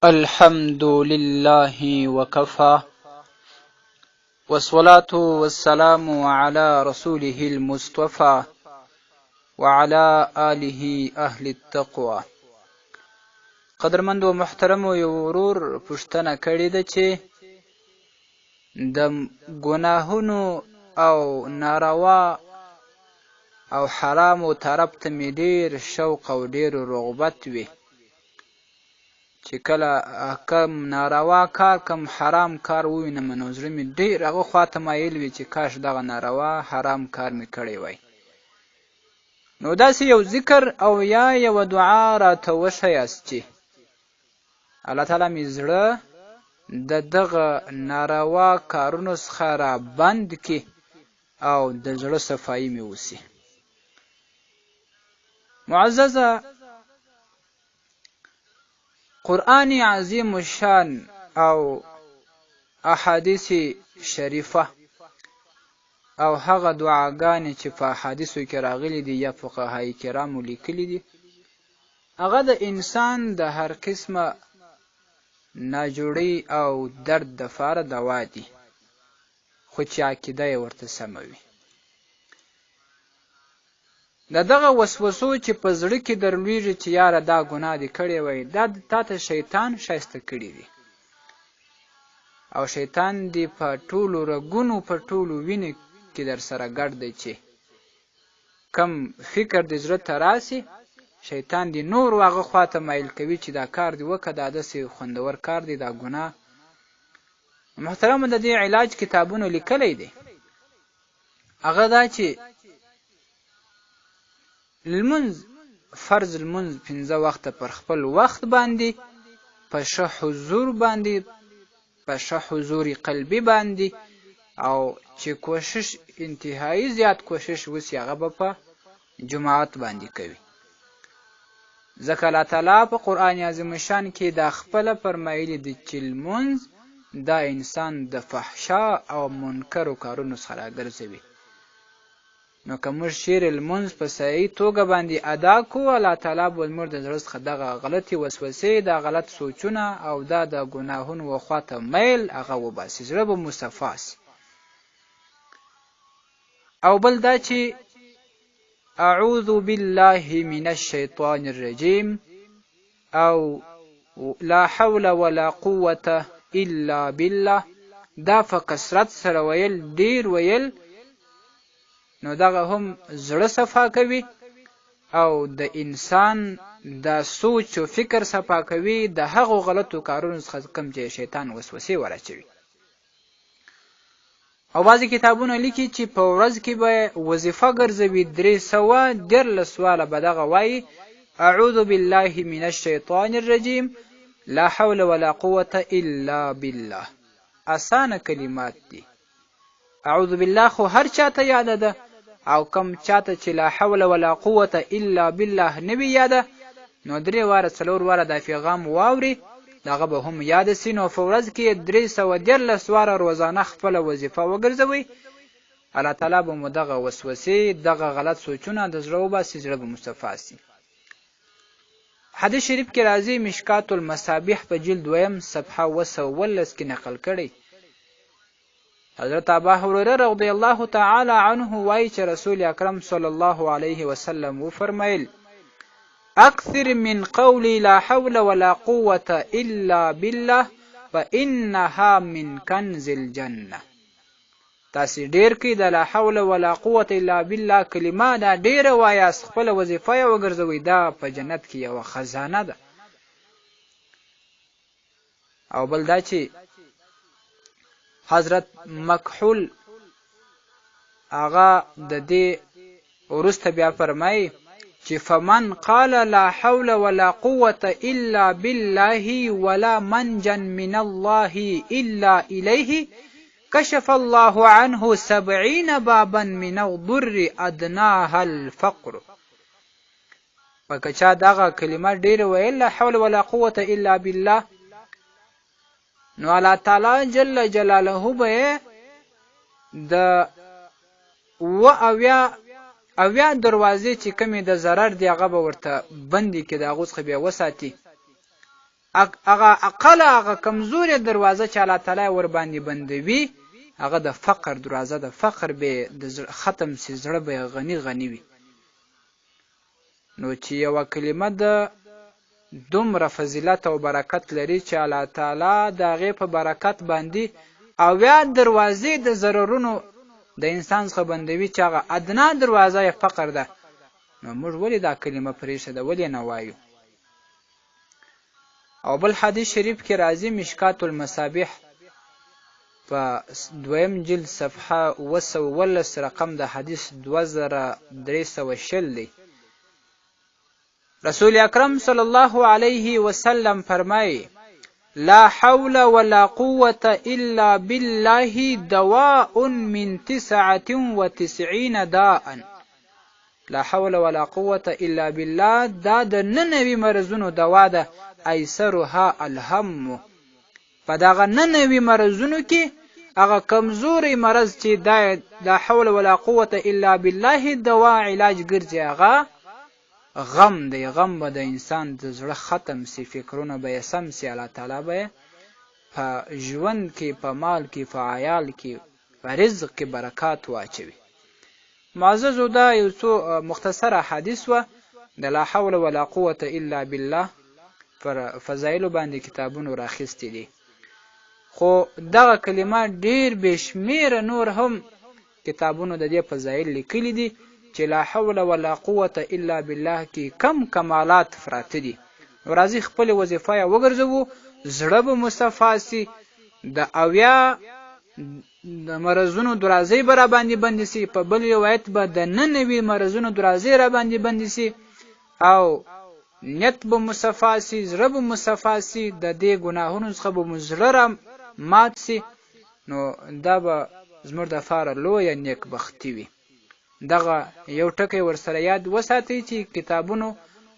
الحمد لله وكفى والصلاة والسلام على رسوله المصطفى وعلى آله أهل التقوى. قدرمند و محترم و ورور پوښتنه کړې ده چې د ګناهونو او ناروا او حرامو طرف ته مې ډېر شوق او ډېر رغبت وي چې کله کم ناروا کار کم حرام کار ووینم نو زړه مې ډېر هغه خواته مایل وي چې کاش دغه ناروا حرام کار مې کړی وای. نو داسې یو ذکر او یا یوه دعا راته وښیاست چې الله تعالی مې زړه د دغه ناروا کارونو څخه را بند کړي او د زړه صفایي مې وسي. معززه قرآن عظیم الشان او احادیث شریفه او هغه دعاګانې چې په احادیثو کې راغلي دي یا فقهای کرامو لیکلي دي هغه د انسان د هر قسمه ناجوړۍ او درد دپاره دوا دي، خو چې عقیده یې ورته سمه وي. د دغه وسوسو چې په زړه کې درلویږي چې یاره دا ګناه دې کړې وای، دا تا ته شیطان ښایسته کړي دي او شیطان دې په ټولو رګونو په ټولو وینې کې در سره ګډ دی چې کم فکر دې زړه ته راسي شیطان دې نور هغه خواته مایل کوي چې دا کار دې وکړه، دا داسې خوندور کار دی، دا ګناه. محترمو د دې علاج کتابونو لیکلی دی، هغه دا چې لمونځ فرض لمونځ 5 وخته پر خپل وخت باندې په ښه حضور باندې په ښه حضور قلبي باندې او چې کوشش انتهایی زیات کوشش وسي هغه به په جماعت باندې کوي، ځکه الله تعالی په قرآن عظیم شان کې دا خپله فرمایلي دي چې لمونځ دا انسان د فحشا او منکرو کارونو څخه راګرځوي. نو که موږ چیرې لمونځ په صحیح توګه باندې ادا کړو الله تعالی به زموږ د زړه څخه دغه غلطې وسوسې دا غلط سوچونه او دا د ګناهونو و خواته میل هغه وباسي، زړه به مصفا سي. او بل دا چې اعوذ بالله من الشیطان الرجیم او لا حول ولا قوة الا بالله، دا په کثرت سره ویل ډیر ویل نو دغه هم زړه صفا کوي او د انسان د سوچ او فکر صفا کوي، د هغو غلطو کارونو څخه کم چې شیطان وسوسې ورچوي. او بعضې کتابونه لیکي چې په ورځ کې به وظیفه ګرځوي 314 سواله به دغه وایي اعوذ بالله من الشیطان الرجیم لا حول ولا قوة الا بالله. اسانه کلمات دي، اعوذ بالله خو هر چاته یاده ده او کم چاته چې لا حول ولا قوة الا بالله نوی یاده نو 3 واره 4 واره دا پیغام واوري دغه به هم یاد سي. نو په ورځ کې 314 واره روزانه خپله وظیفه وګرځوئ، الله تعالی به مو دغه وسوسې دغه غلط سوچونه د زړه وباسي، زړه به مصفا سي. حدیث شریف کې راځي مشکات المصابیح په جلد 2 صفحه 219 کې نقل کړی حضرت ابو هريره رضی الله تعالی عنه وایي چې رسول اکرم صلی الله علیه وسلم وفرمایل اکثر من قول لا حول ولا قوة الا بالله فانها من کنز الجنه. تاسې ډیر کې د لا حول ولا قوة الا بالله کلمه دا ډیره وایاست، خپله وظیفه یې وګرځوئ، دا په جنت کې یوه خزانه ده. او بل دا چې حضرت مکحول هغه د دې وروسته بیا فرمایي چې فمن قال لا حول ولا قوة الا بالله ولا منجا من الله الا الیه کشف الله عنه 70 بابا من الضر ادناها الفقر. پکه چا دغه کلمه ډېره ویل لا حول ولا قوة الا بالله نو الله تعالی جل جلاله به د اویا دروازې چې کمی د ضرر دی هغه به ورته بندي کې د هغو څخه بیا وساتي هغه اقل هغه کمزورې دروازه چې الله تعالی ور باندې بندوي هغه د فقر دروازه د فقر به د ختم سي زړه به غني غني وي. نو چې یو کلمه د دومره فضیلت او برکت لري چې الله تعالی د هغې په برکت باندې اویا دروازې د ضررونو د انسان څخه بندوي چې هغه ادنا دروازه یې فقر ده، نو موږ ولې دا کلمه پرېښه ده، ولې نه وایو؟ او بل حدیث شریف کې راځي مشکات المصابیح په 2 جلد صفحه 217 رقم د حدیث 2320 دی. رسول اکرم صلی الله علیه وسلم فرمایي لا حول ولا قوة الا بالله دواء من 99 داء. لا حول ولا قوة الا بالله دا د 99 مرضونو دوا ده. ایسرها الهم، په دغه 99 مرضونو کې هغه کمزوري مرض چې دا لا حول ولا قوة الا بالله دوا علاج ګرځي هغه غم دی. غم به د انسان د زړه ختم سي، فکرونه به یې سم سي، الله تعالی به په ژوند کې، په مال کې، په عیال کې، په رزق کې برکات واچوي. معززو دا یو څو مختصره حدیث و د لا حول ولا قوة الا بالله پر فضایلو باندې کتابونو راخیستي دي، خو دغه کلمه ډیر بشمیره نور هم کتابونو د دې فضایل لیکلي دي چې لا حول ولا قوة الا بالله کې کم کمالات فراته دي. راځي خپل وظیفه یې وګرځوو، زړه به مصفا سي، د اویا د مرضونو دروازې به را باندې بندې سي، په بل روایت به د 99 مرضونو دروازې را باندې بندې سي، او نیت به مصفا سي، زړه به مصفا سي، د دې ګناهونو څخه به مو زړه را مات سي. نو دا به زموږ دپاره لویه نیکبختي وي. دغه یو ټکی ورسره یاد وساتئ چې کتابونو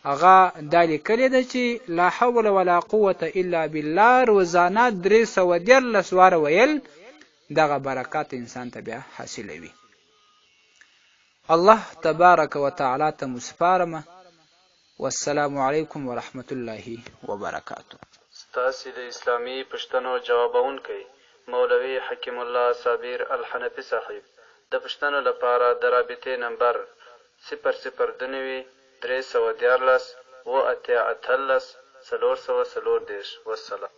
هغه دا لیکلې ده چې لا حول ولا قوة الا بالله روزانه 314 واره ویل دغه برکات انسان ته بیا حاصلوي. الله تبارک وتعالی ته مسپارمه. والسلام علیکم ورحمت الله وبرکاته. ستاسې د اسلامي پوښتنو جوابونکی مولوي حکیم الله صابر الحنفي صاحب د پوښتنو لپاره د رابطې نمبر 009 314 و 88 440. والسلام.